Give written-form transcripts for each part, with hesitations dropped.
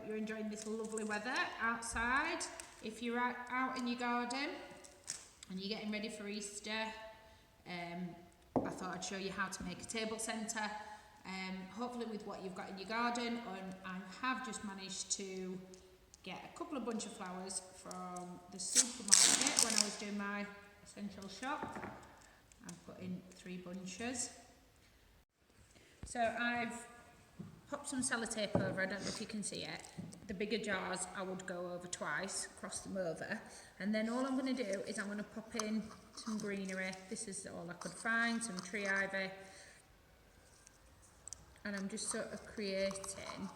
you're enjoying this lovely weather outside. If you're out in your garden and you're getting ready for Easter, I thought I'd show you how to make a table centre, hopefully with what you've got in your garden. And I have just managed to get a couple of bunch of flowers from the supermarket when I was doing my essential shop. I've put in 3 bunches. So I've popped some sellotape over, I don't know if you can see it. The bigger jars I would go over twice, cross them over, and then all I'm going to do is I'm going to pop in some greenery. This is all I could find, some tree ivy, and I'm just sort of creating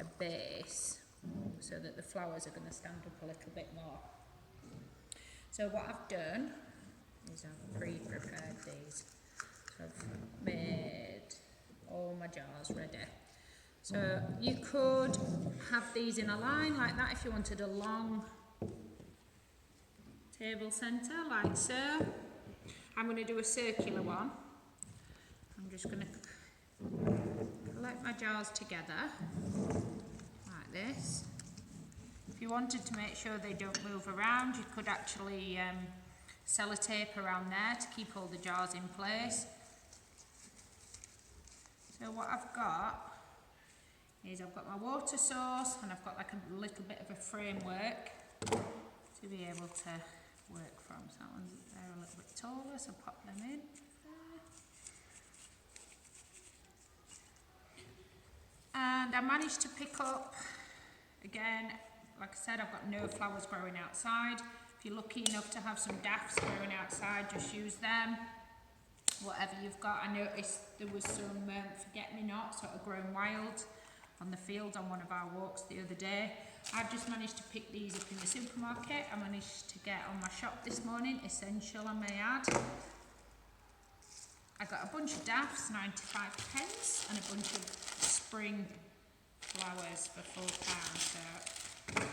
a base so that the flowers are going to stand up a little bit more. So what I've done is I've pre-prepared these. So I've made all my jars ready. So you could have these in a line like that if you wanted a long table centre, like so. I'm going to do a circular one. I'm just going to collect my jars together like this. If you wanted to make sure they don't move around, you could actually sellotape around there to keep all the jars in place. So what I've got is I've got my water source and I've got like a little bit of a framework to be able to work from. So that one's there a little bit taller, so pop them in. And I managed to pick up, again, like I said, I've got no flowers growing outside. If you're lucky enough to have some daffs growing outside, just use them. Whatever you've got. I noticed there was some forget-me-not sort of growing wild on the field on one of our walks the other day. I've just managed to pick these up in the supermarket. I managed to get on my shop this morning, essential I may add. I got a bunch of daffs, 95p, and a bunch of spring flowers for £4.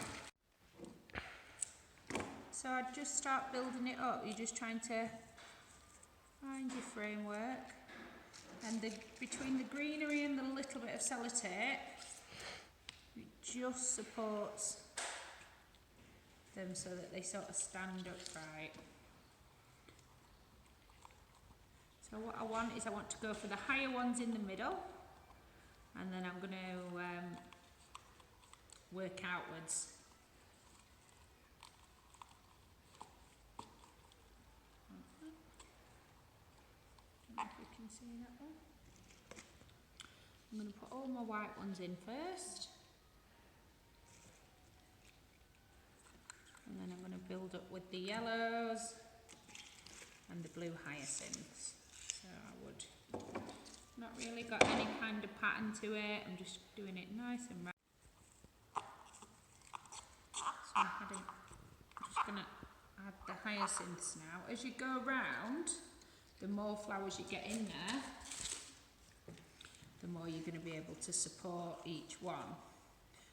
So I'd just start building it up. You're just trying to find your framework, and between the greenery and the little bit of sellotape, it just supports them so that they sort of stand upright. So what I want is I want to go for the higher ones in the middle, and then I'm going to work outwards. See that one? I'm going to put all my white ones in first, and then I'm going to build up with the yellows and the blue hyacinths. So I would not really got any kind of pattern to it, I'm just doing it nice and round. So I'm just going to add the hyacinths now. As you go around, the more flowers you get in there, the more you're going to be able to support each one.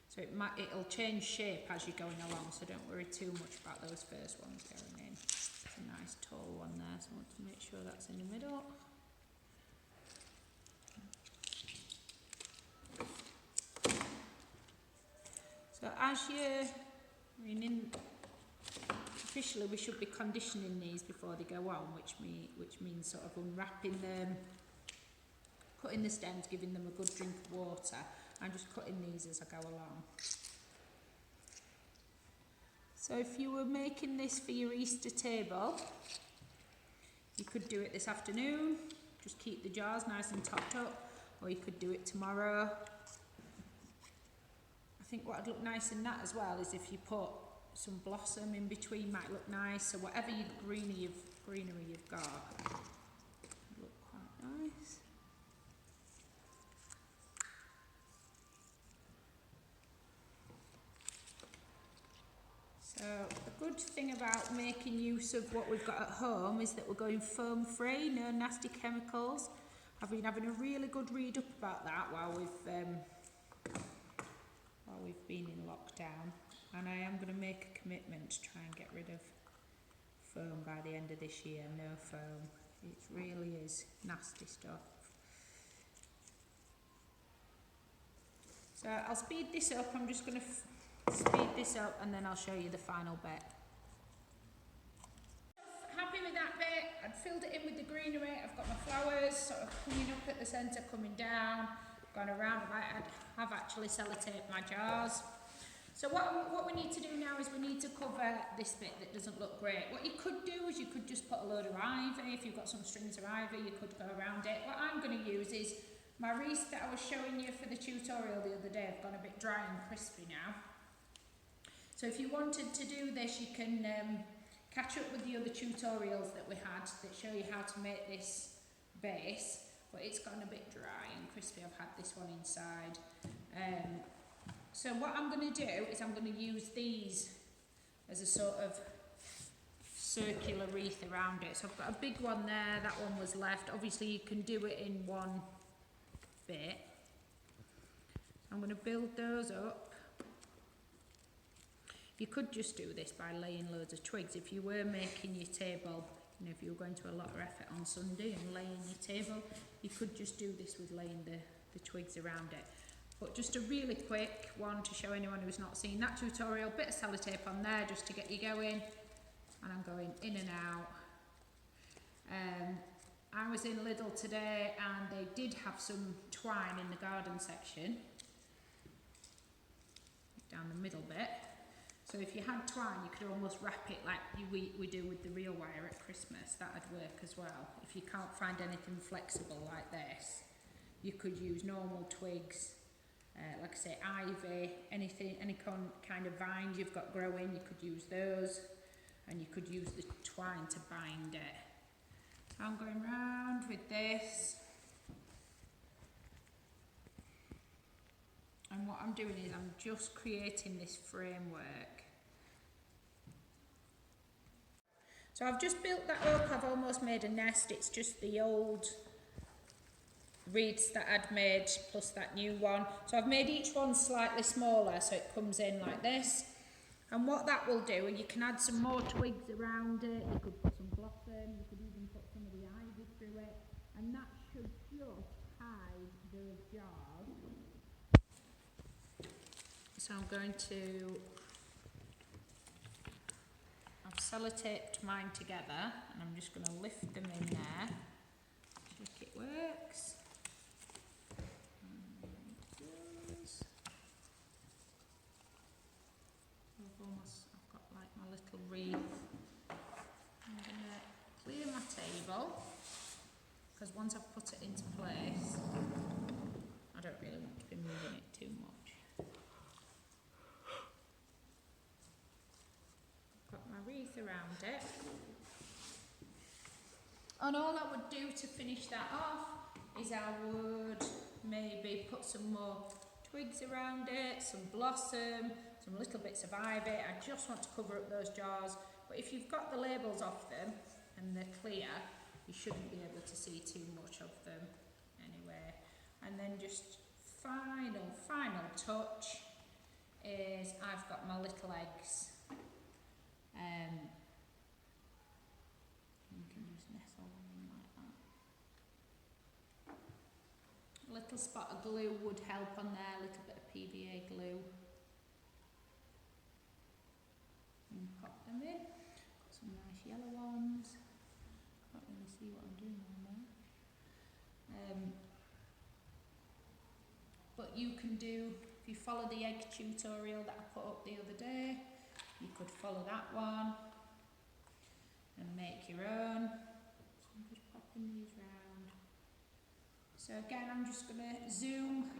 So it'll change shape as you're going along, so don't worry too much about those first ones going in. It's a nice tall one there, so I want to make sure that's in the middle. So as officially we should be conditioning these before they go on, which means sort of unwrapping them, cutting the stems, giving them a good drink of water. I'm just cutting these as I go along. So if you were making this for your Easter table, you could do it this afternoon, just keep the jars nice and topped up, or you could do it tomorrow. I think what would look nice in that as well is if you put some blossom in between, might look nice. So whatever your greenery you've got, look quite nice. So the good thing about making use of what we've got at home is that we're going foam free, no nasty chemicals. I've been having a really good read up about that while we've been in lockdown. And I am going to make a commitment to try and get rid of foam by the end of this year. No foam. It really is nasty stuff. So I'll speed this up, I'm just going to speed this up and then I'll show you the final bit. Happy with that bit, I'd filled it in with the greenery, I've got my flowers sort of coming up at the centre, coming down, gone around, I have actually sellotaped my jars. So what we need to do now is we need to cover this bit that doesn't look great. What you could do is you could just put a load of ivy, if you've got some strings of ivy you could go around it. What I'm going to use is my wreath that I was showing you for the tutorial the other day. I've gone a bit dry and crispy now. So if you wanted to do this you can catch up with the other tutorials that we had that show you how to make this base, but it's gone a bit dry and crispy. I've had this one inside. So what I'm going to do is I'm going to use these as a sort of circular wreath around it. So I've got a big one there, that one was left. Obviously you can do it in one bit. I'm going to build those up. You could just do this by laying loads of twigs. If you were making your table, you know, if you were going to a lot of effort on Sunday and laying your table, you could just do this with laying the twigs around it. But just a really quick one to show anyone who's not seen that tutorial, bit of sellotape on there just to get you going. And I'm going in and out. I was in Lidl today and they did have some twine in the garden section, down the middle bit. So if you had twine you could almost wrap it like we do with the real wire at Christmas. That'd work as well. If you can't find anything flexible like this, you could use normal twigs. Like I say, ivy, anything, any kind of vine you've got growing, you could use those, and you could use the twine to bind it. So I'm going round with this, and what I'm doing is I'm just creating this framework. So I've just built that up, I've almost made a nest. It's just the old reeds that I'd made plus that new one. So I've made each one slightly smaller so it comes in like this. And what that will do, and you can add some more twigs around it, you could put some blossom, you could even put some of the ivy through it, and that should just hide those jars. So I'm going to, I've sellotaped mine together and I'm just going to lift them in there, check it works. I've got like my little wreath. I'm going to clear my table because once I've put it into place, I don't really want to be moving it too much. I've got my wreath around it. And all I would do to finish that off is I would maybe put some more twigs around it, some blossom, some little bits of ivy. I just want to cover up those jars, but if you've got the labels off them and they're clear, you shouldn't be able to see too much of them anyway. And then just final touch is I've got my little eggs. You can just nestle them like that. A little spot of glue would help on there, a little bit of PVA glue. And pop them in. Got some nice yellow ones. Can't really see what I'm doing on there. But you can do, if you follow the egg tutorial that I put up the other day, you could follow that one and make your own. So I'm just popping these round. So again, I'm just going to zoom.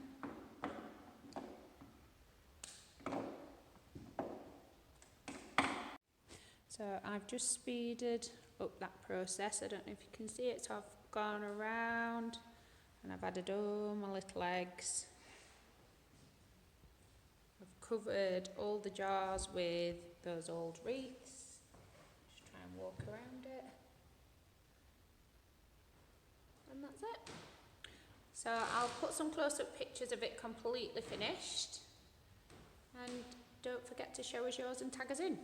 So I've just speeded up that process. I don't know if you can see it. So I've gone around and I've added all my little eggs. I've covered all the jars with those old wreaths. Just try and walk around it. And that's it. So I'll put some close-up pictures of it completely finished. And don't forget to show us yours and tag us in.